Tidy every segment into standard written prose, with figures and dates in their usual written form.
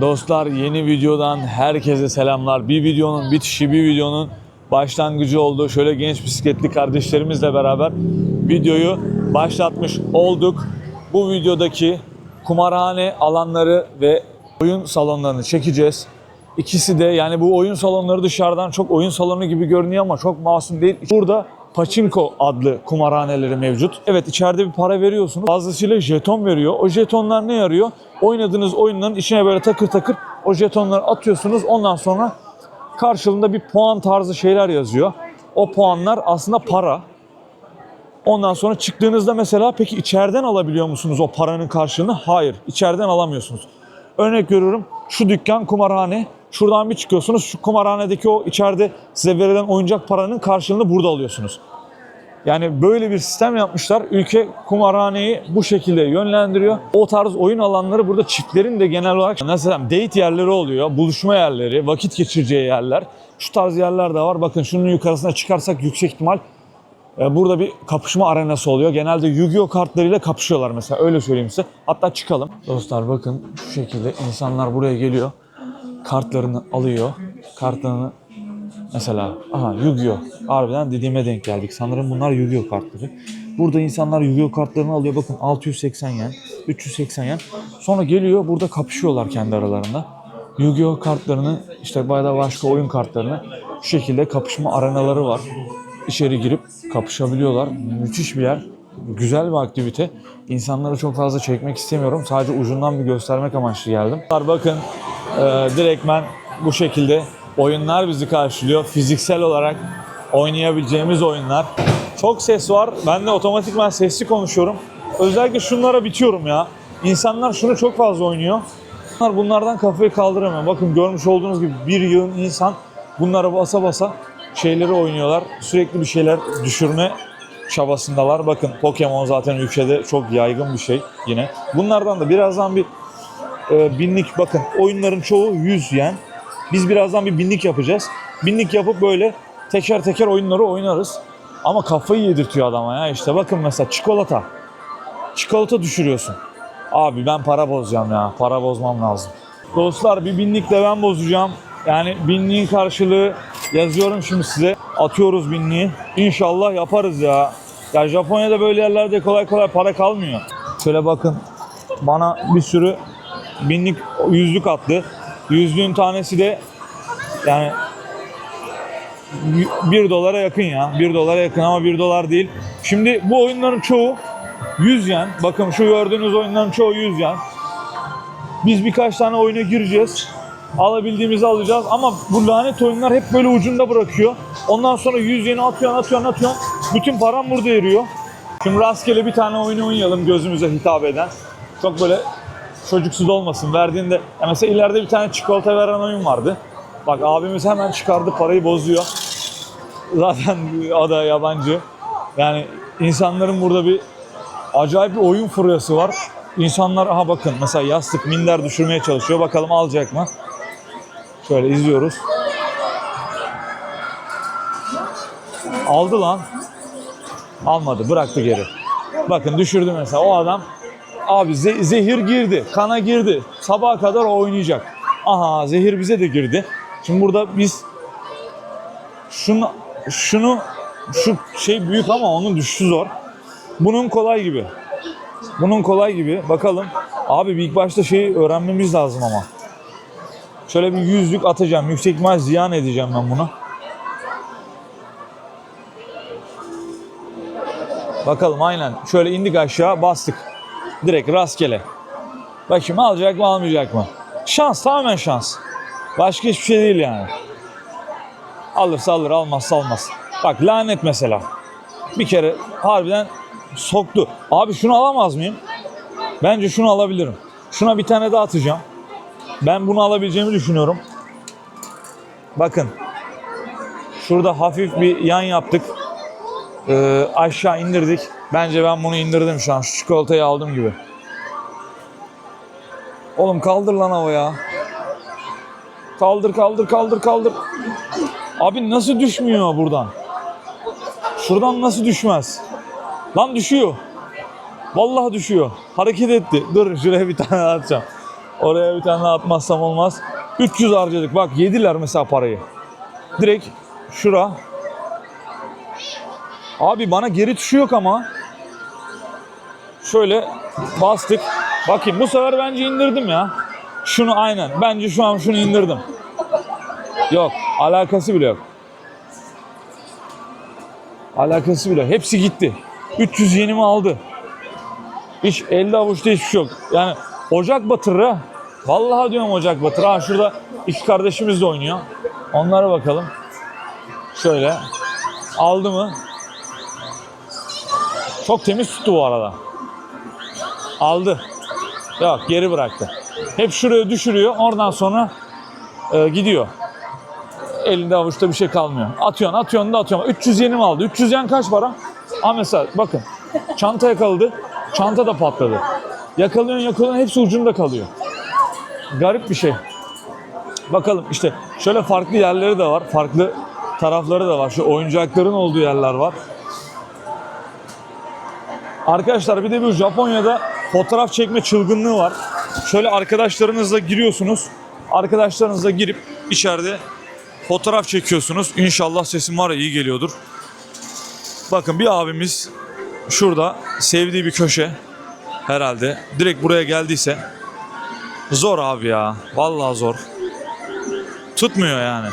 Dostlar, yeni videodan herkese selamlar. Bir videonun bitişi, bir videonun başlangıcı oldu. Şöyle genç bisikletli kardeşlerimizle beraber videoyu başlatmış olduk. Bu videodaki kumarhane alanları ve oyun salonlarını çekeceğiz. İkisi de, yani bu oyun salonları dışarıdan çok oyun salonu gibi görünüyor ama çok masum değil. Burada Pachinko adlı kumarhaneleri mevcut. Evet, içeride bir para veriyorsunuz. Fazlasıyla jeton veriyor. O jetonlar ne yarıyor? Oynadığınız oyunların içine böyle takır takır o jetonları atıyorsunuz. Ondan sonra karşılığında bir puan tarzı şeyler yazıyor. O puanlar aslında para. Ondan sonra çıktığınızda mesela, peki içeriden alabiliyor musunuz o paranın karşılığını? Hayır, içeriden alamıyorsunuz. Örnek veriyorum, şu dükkan kumarhane. Şuradan bir çıkıyorsunuz, şu kumarhanedeki o içeride size verilen oyuncak paranın karşılığını burada alıyorsunuz. Yani böyle bir sistem yapmışlar. Ülke kumarhaneyi bu şekilde yönlendiriyor. O tarz oyun alanları burada çiftlerin de genel olarak nasıl diyeyim, date yerleri oluyor. Buluşma yerleri, vakit geçireceği yerler. Şu tarz yerler de var. Bakın şunun yukarısına çıkarsak yüksek ihtimal burada bir kapışma arenası oluyor. Genelde Yu-Gi-Oh kartlarıyla kapışıyorlar mesela. Öyle söyleyeyim size. Hatta çıkalım. Dostlar bakın, şu şekilde insanlar buraya geliyor. Kartlarını alıyor. Kartlarını mesela, aha Yu-Gi-Oh! Harbiden dediğime denk geldik. Sanırım bunlar Yu-Gi-Oh! Kartları. Burada insanlar Yu-Gi-Oh! Kartlarını alıyor. Bakın 680 yen, 380 yen. Sonra geliyor, burada kapışıyorlar kendi aralarında. Yu-Gi-Oh! Kartlarını, işte başka oyun kartlarını, şu şekilde kapışma arenaları var. İçeri girip kapışabiliyorlar. Müthiş bir yer. Güzel bir aktivite. İnsanları çok fazla çekmek istemiyorum. Sadece ucundan bir göstermek amaçlı geldim. Bakın, direktmen bu şekilde oyunlar bizi karşılıyor. Fiziksel olarak oynayabileceğimiz oyunlar. Çok ses var. Ben de otomatikman sesli konuşuyorum. Özellikle şunlara bitiyorum ya. İnsanlar şunu çok fazla oynuyor. Bunlardan kafayı kaldıramıyor. Bakın, görmüş olduğunuz gibi bir yığın insan bunlara basa basa şeyleri oynuyorlar. Sürekli bir şeyler düşürme çabasındalar. Bakın, Pokemon zaten ülkede çok yaygın bir şey yine. Bunlardan da birazdan bir binlik, bakın oyunların çoğu 100 yen. Biz birazdan bir binlik yapacağız. Binlik yapıp böyle teker teker oyunları oynarız. Ama kafayı yedirtiyor adama ya. İşte bakın mesela çikolata. Çikolata düşürüyorsun. Abi ben para bozacağım ya. Para bozmam lazım. Dostlar, bir binlik de ben bozacağım. Yani binliğin karşılığı yazıyorum şimdi size. Atıyoruz binliği. İnşallah yaparız ya. Ya Japonya'da böyle yerlerde kolay kolay para kalmıyor. Şöyle bakın. Bana bir sürü binlik yüzlük attı. Yüzlüğün tanesi de yani 1 dolara yakın ya. 1 dolara yakın ama 1 dolar değil. Şimdi bu oyunların çoğu 100 yen. Bakın şu gördüğünüz oyunların çoğu 100 yen. Biz birkaç tane oyuna gireceğiz. Alabildiğimizi alacağız ama bu lanet oyunlar hep böyle ucunda bırakıyor. Ondan sonra 100 yeni atıyorsun. Bütün param burada eriyor. Şimdi rastgele bir tane oyunu oynayalım gözümüze hitap eden. Çok böyle çocuksu da olmasın. Verdiğinde mesela ileride bir tane çikolata veren oyun vardı. Bak, abimiz hemen çıkardı, parayı bozuyor. Zaten o da yabancı. Yani insanların burada bir acayip bir oyun furyası var. İnsanlar, aha bakın mesela yastık, minder düşürmeye çalışıyor. Bakalım alacak mı? Şöyle izliyoruz. Aldı lan. Almadı, bıraktı geri. Bakın düşürdü mesela o adam. Abi zehir girdi, kana girdi. Sabaha kadar o oynayacak. Aha, zehir bize de girdi. Şimdi burada biz şu şey büyük ama onun düşüşü zor. Bunun kolay gibi. Bakalım. Abi ilk başta şeyi öğrenmemiz lazım ama. Şöyle bir yüzlük atacağım. Yüksek ihtimal ziyan edeceğim ben bunu. Bakalım, aynen. Şöyle indik aşağı, bastık. Direkt rastgele. Bakayım alacak mı almayacak mı? Şans, tamamen şans. Başka hiçbir şey değil yani. Alırsa alır, almazsa almaz. Bak lanet mesela. Bir kere harbiden soktu. Abi şunu alamaz mıyım? Bence şunu alabilirim. Şuna bir tane daha atacağım. Ben bunu alabileceğimi düşünüyorum. Bakın. Şurada hafif bir yan yaptık. Aşağı indirdik. Bence ben bunu indirdim şu an. Şu çikolatayı aldım gibi. Oğlum kaldır lan havaya. Kaldır. Abi nasıl düşmüyor buradan? Şuradan nasıl düşmez? Lan düşüyor. Vallahi düşüyor. Hareket etti. Dur şuraya bir tane atacağım. Oraya bir tane daha atmazsam olmaz. 300 harcadık. Bak yediler mesela parayı. Direkt şura. Abi bana geri tuşu yok ama. Şöyle bastık. Bakayım bu sefer bence indirdim ya. Şunu aynen. Bence şu an şunu indirdim. Yok. Alakası bile yok. Alakası bile yok. Hepsi gitti. 300 yenimi aldı. Hiç elde avuçta hiçbir şey yok. Yani ocak batırır ha. Vallahi diyorum ocak batırır. Ha şurada iki kardeşimiz de oynuyor. Onlara bakalım. Şöyle. Aldı mı? Çok temiz tuttu bu arada. Aldı. Yok geri bıraktı. Hep şuraya düşürüyor. Oradan sonra gidiyor. Elinde avuçta bir şey kalmıyor. Atıyorsun da atıyorsun. 300 yeni mi aldı? 300 yen kaç para? Mesela bakın. Çanta yakaladı. Çanta da patladı. Yakalıyorsun hepsi ucunda kalıyor. Garip bir şey. Bakalım işte şöyle farklı yerleri de var. Farklı tarafları da var. Şu oyuncakların olduğu yerler var. Arkadaşlar bir de bu Japonya'da fotoğraf çekme çılgınlığı var. Şöyle arkadaşlarınızla giriyorsunuz. Arkadaşlarınızla girip içeride fotoğraf çekiyorsunuz. İnşallah sesim var ya iyi geliyordur. Bakın bir abimiz şurada sevdiği bir köşe herhalde. Direkt buraya geldiyse zor abi ya. Vallahi zor. Tutmuyor yani.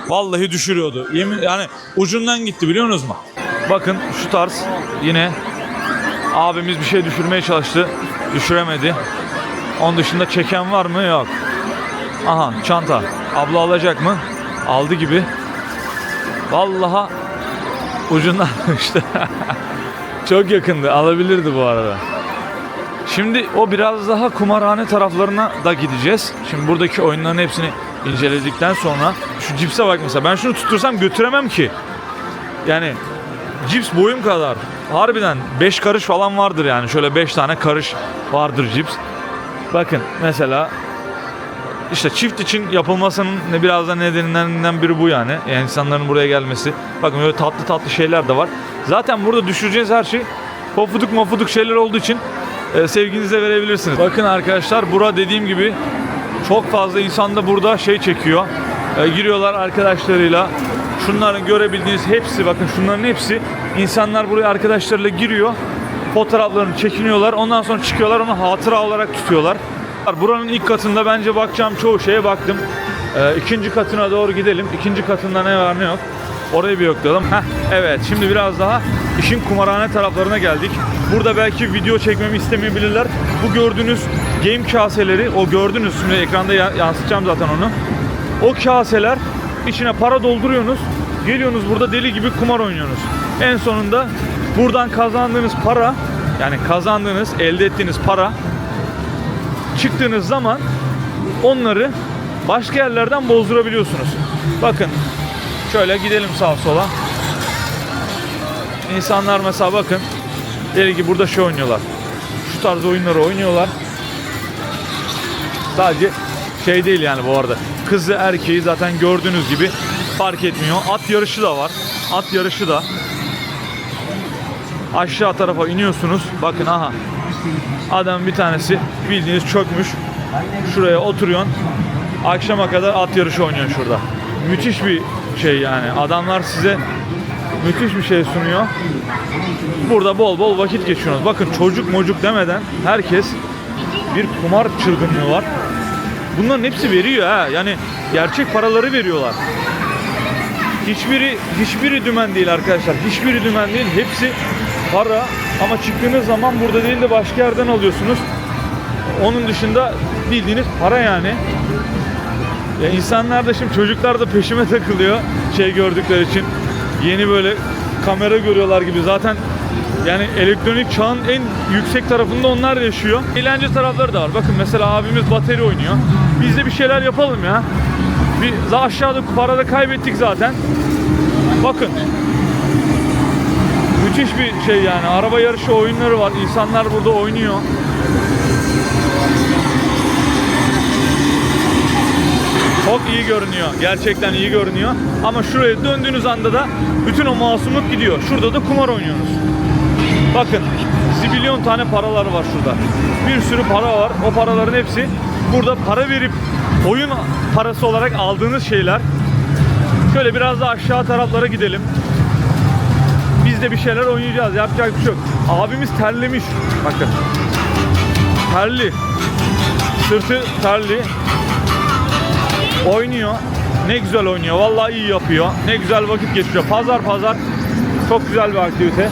Vallahi düşürüyordu. Yemin yani ucundan gitti biliyor musunuz mu? Bakın şu tarz yine abimiz bir şey düşürmeye çalıştı. Düşüremedi. Onun dışında çeken var mı? Yok. Aha çanta. Abla alacak mı? Aldı gibi. Vallahi ucundan işte. Çok yakındı. Alabilirdi bu arada. Şimdi o biraz daha kumarhane taraflarına da gideceğiz. Şimdi buradaki oyunların hepsini inceledikten sonra şu cipse bak mesela. Ben şunu tutursam götüremem ki. Yani cips boyum kadar. Harbiden 5 karış falan vardır yani. Şöyle 5 tane karış vardır cips. Bakın mesela işte çift için yapılmasının biraz da nedenlerinden biri bu yani. Yani insanların buraya gelmesi. Bakın böyle tatlı tatlı şeyler de var. Zaten burada düşüreceğiniz her şey pofuduk mofuduk şeyler olduğu için sevginize verebilirsiniz. Bakın arkadaşlar bura dediğim gibi çok fazla insan da burada şey çekiyor. Giriyorlar arkadaşlarıyla. Şunların görebildiğiniz hepsi bakın şunların hepsi insanlar buraya arkadaşlarıyla giriyor. Fotoğraflarını çekiniyorlar. Ondan sonra çıkıyorlar onu hatıra olarak tutuyorlar. Buranın ilk katında bence bakacağım çoğu şeye baktım. İkinci katına doğru gidelim. İkinci katında ne var ne yok. Orayı bir yoklayalım. Evet şimdi biraz daha işin kumarhane taraflarına geldik. Burada belki video çekmemi istemeyebilirler. Bu gördüğünüz game kaseleri, o gördünüz şimdi ekranda yansıtacağım zaten onu. O kaseler içine para dolduruyorsunuz. Geliyorsunuz burada deli gibi kumar oynuyorsunuz. En sonunda buradan kazandığınız para yani kazandığınız, elde ettiğiniz para çıktığınız zaman onları başka yerlerden bozdurabiliyorsunuz. Bakın şöyle gidelim sağa sola. İnsanlar mesela bakın deli gibi burada şey oynuyorlar. Şu tarz oyunları oynuyorlar. Sadece şey değil yani bu arada. Kızı erkeği zaten gördüğünüz gibi fark etmiyor. At yarışı da var. At yarışı da. Aşağı tarafa iniyorsunuz. Bakın aha. Adam bir tanesi bildiğiniz çökmüş. Şuraya oturuyorsun. Akşama kadar at yarışı oynuyor şurada. Müthiş bir şey yani. Adamlar size müthiş bir şey sunuyor. Burada bol bol vakit geçiyorsunuz. Bakın çocuk mocuk demeden herkes bir kumar çılgınlığı var. Bunların hepsi veriyor ha. Yani gerçek paraları veriyorlar. Hiçbiri dümen değil arkadaşlar. Hiçbiri dümen değil. Hepsi para. Ama çıktığınız zaman burada değil de başka yerden alıyorsunuz. Onun dışında bildiğiniz para yani. Ya insanlar da şimdi çocuklar da peşime takılıyor. Şey gördükleri için. Yeni böyle kamera görüyorlar gibi. Zaten yani elektronik çağın en yüksek tarafında onlar yaşıyor. Eğlence tarafları da var. Bakın mesela abimiz bateri oynuyor. Biz de bir şeyler yapalım ya. Bir aşağıda parada kaybettik zaten. Bakın. Müthiş bir şey yani. Araba yarışı oyunları var. İnsanlar burada oynuyor. Çok iyi görünüyor. Gerçekten iyi görünüyor. Ama şuraya döndüğünüz anda da bütün o masumluk gidiyor. Şurada da kumar oynuyorsunuz. Bakın zibilyon tane paralar var şurada. Bir sürü para var. O paraların hepsi burada para verip oyun parası olarak aldığınız şeyler. Şöyle biraz da aşağı taraflara gidelim. Biz de bir şeyler oynayacağız. Yapacak bir şey yok. Abimiz terlemiş. Bakın. Terli. Sırtı terli. Oynuyor. Ne güzel oynuyor. Vallahi iyi yapıyor. Ne güzel vakit geçiriyor. Pazar çok güzel bir aktivite.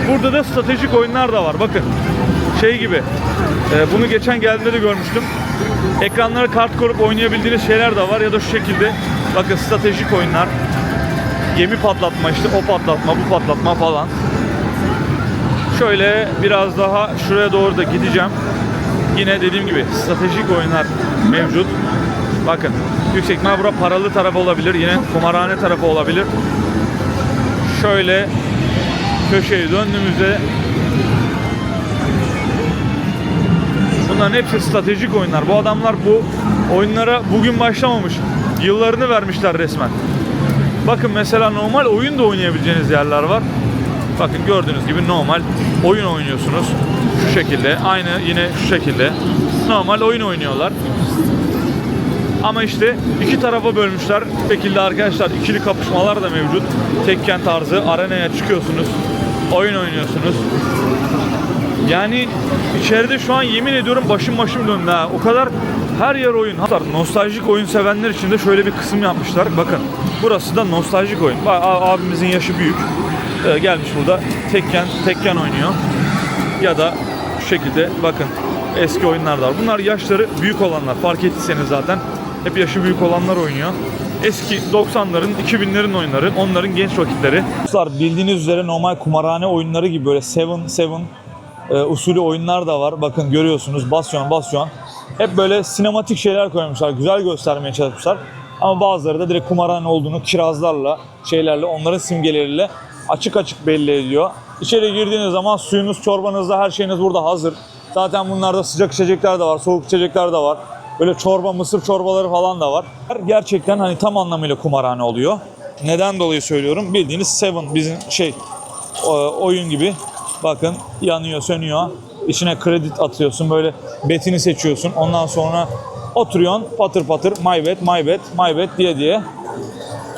Burada da stratejik oyunlar da var. Bakın. Şey gibi. Bunu geçen geldiğimde de görmüştüm. Ekranlara kart koyup oynayabildiğiniz şeyler de var. Ya da şu şekilde. Bakın stratejik oyunlar. Gemi patlatma işte. O patlatma, bu patlatma falan. Şöyle biraz daha şuraya doğru da gideceğim. Yine dediğim gibi stratejik oyunlar mevcut. Bakın. Yüksek ihtimal bura paralı tarafı olabilir. Yine kumarhane tarafı olabilir. Şöyle köşeyi döndüğümüzde bunların hepsi stratejik oyunlar. Bu adamlar bu oyunlara bugün başlamamış. Yıllarını vermişler resmen. Bakın mesela normal oyun da oynayabileceğiniz yerler var. Bakın gördüğünüz gibi normal oyun oynuyorsunuz. Şu şekilde. Aynı yine şu şekilde. Normal oyun oynuyorlar. Ama işte iki tarafa bölmüşler. Bu şekilde arkadaşlar ikili kapışmalar da mevcut. Tekken tarzı arenaya çıkıyorsunuz. Oyun oynuyorsunuz. Yani içeride şu an yemin ediyorum başım döndü ha. O kadar her yer oyun. Hatta nostaljik oyun sevenler için de şöyle bir kısım yapmışlar. Bakın burası da nostaljik oyun. Abimizin yaşı büyük. Gelmiş burada Tekken oynuyor. Ya da şu şekilde bakın eski oyunlar da var. Bunlar yaşları büyük olanlar. Fark ettiyseniz zaten hep yaşı büyük olanlar oynuyor. Eski 90'ların, 2000'lerin oyunları, onların genç vakitleri. Bildiğiniz üzere normal kumarhane oyunları gibi böyle Seven usulü oyunlar da var. Bakın görüyorsunuz basıyorsun. Hep böyle sinematik şeyler koymuşlar. Güzel göstermeye çalışmışlar. Ama bazıları da direkt kumarhane olduğunu kirazlarla, şeylerle, onların simgeleriyle açık belli ediyor. İçeri girdiğiniz zaman suyunuz, çorbanız da her şeyiniz burada hazır. Zaten bunlarda sıcak içecekler de var, soğuk içecekler de var. Böyle çorba, mısır çorbaları falan da var. Gerçekten hani tam anlamıyla kumarhane oluyor. Neden dolayı söylüyorum? Bildiğiniz Seven bizim oyun gibi. Bakın yanıyor, sönüyor. İçine kredi atıyorsun, böyle betini seçiyorsun. Ondan sonra oturuyorsun patır my bet diye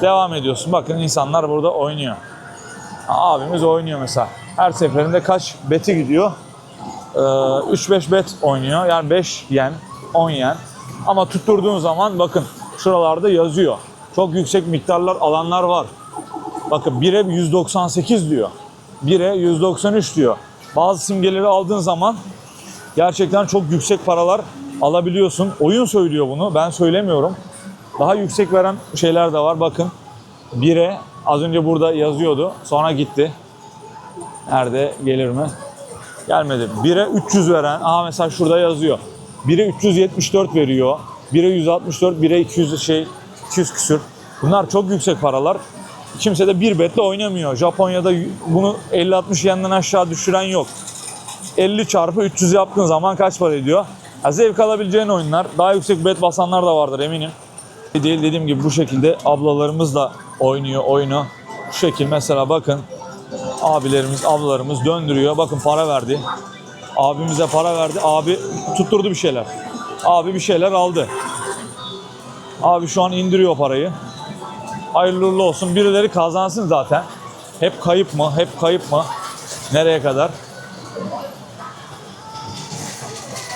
devam ediyorsun. Bakın insanlar burada oynuyor. Abimiz oynuyor mesela. Her seferinde kaç beti gidiyor? 3-5 bet oynuyor. Yani 5 yen, 10 yen. Ama tutturduğun zaman bakın şuralarda yazıyor. Çok yüksek miktarlar alanlar var. Bakın 1'e 198 diyor. 1'e 193 diyor. Bazı simgeleri aldığın zaman gerçekten çok yüksek paralar alabiliyorsun. Oyun söylüyor bunu. Ben söylemiyorum. Daha yüksek veren şeyler de var. Bakın 1'e az önce burada yazıyordu. Sonra gitti. Nerede? Gelir mi? Gelmedi. 1'e 300 veren. Aha mesela şurada yazıyor. 1'e 374 veriyor. 1'e 164, 1'e 200 küsür. Bunlar çok yüksek paralar. Kimse de bir betle oynamıyor. Japonya'da bunu 50-60 yenden aşağı düşüren yok. 50 çarpı 300 yaptığın zaman kaç para ediyor? Zevk alabileceğin oyunlar. Daha yüksek bet basanlar da vardır eminim. Değil dediğim gibi bu şekilde ablalarımız da oynuyor oyunu. Şu şekil mesela bakın. Abilerimiz, ablalarımız döndürüyor. Bakın para verdi. Abimize para verdi. Abi tutturdu bir şeyler. Abi bir şeyler aldı. Abi şu an indiriyor parayı. Hayırlı uğurlu olsun. Birileri kazansın zaten. Hep kayıp mı? Hep kayıp mı? Nereye kadar?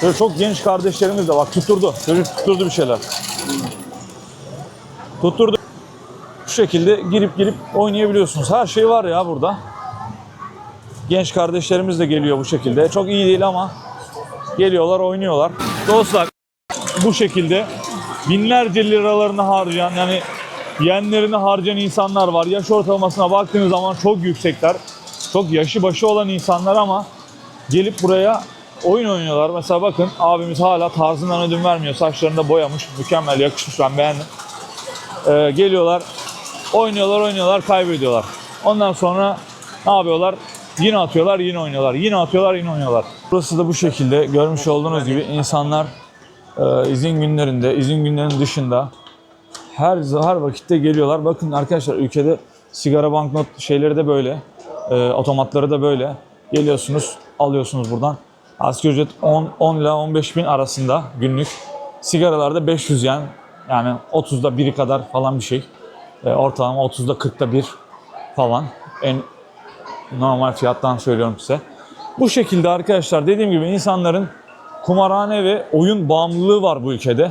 Böyle çok genç kardeşlerimiz de bak tutturdu. Çocuk tutturdu bir şeyler. Tutturdu. Şu şekilde girip oynayabiliyorsunuz. Her şey var ya burada. Genç kardeşlerimiz de geliyor bu şekilde. Çok iyi değil ama geliyorlar, oynuyorlar. Dostlar bu şekilde binlerce liralarını harcayan yani yenlerini harcayan insanlar var. Yaş ortalamasına baktığınız zaman çok yüksekler. Çok yaşı başı olan insanlar ama gelip buraya oyun oynuyorlar. Mesela bakın abimiz hala tarzından ödün vermiyor. Saçlarını da boyamış. Mükemmel yakışmış, ben beğendim. Geliyorlar, oynuyorlar, kaybediyorlar. Ondan sonra ne yapıyorlar? Yine atıyorlar, yine oynuyorlar. Yine atıyorlar, yine oynuyorlar. Burası da bu şekilde. Görmüş olduğunuz gibi insanlar izin günlerinin dışında her vakitte geliyorlar. Bakın arkadaşlar ülkede sigara banknot şeyleri de böyle. Otomatları da böyle. Geliyorsunuz, alıyorsunuz buradan. Asgari ücret 10 ile 15 bin arasında günlük. Sigaralarda 500 yen, yani 30'da biri kadar falan bir şey. Ortalama 30'da 40'da bir falan. En normal fiyattan söylüyorum size. Bu şekilde arkadaşlar, dediğim gibi insanların kumarhane ve oyun bağımlılığı var bu ülkede.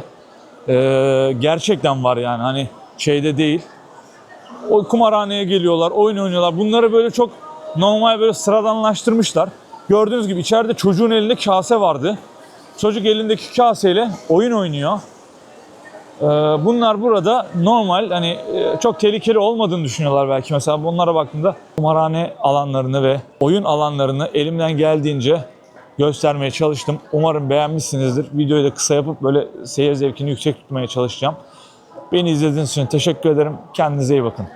Gerçekten var yani, hani şeyde değil. O kumarhaneye geliyorlar, oyun oynuyorlar. Bunları böyle çok normal, böyle sıradanlaştırmışlar. Gördüğünüz gibi içeride çocuğun elinde kase vardı. Çocuk elindeki kaseyle oyun oynuyor. Bunlar burada normal, hani çok tehlikeli olmadığını düşünüyorlar belki. Mesela bunlara baktığımda kumarhane alanlarını ve oyun alanlarını elimden geldiğince göstermeye çalıştım. Umarım beğenmişsinizdir. Videoyu da kısa yapıp böyle seyir zevkini yüksek tutmaya çalışacağım. Beni izlediğiniz için teşekkür ederim. Kendinize iyi bakın.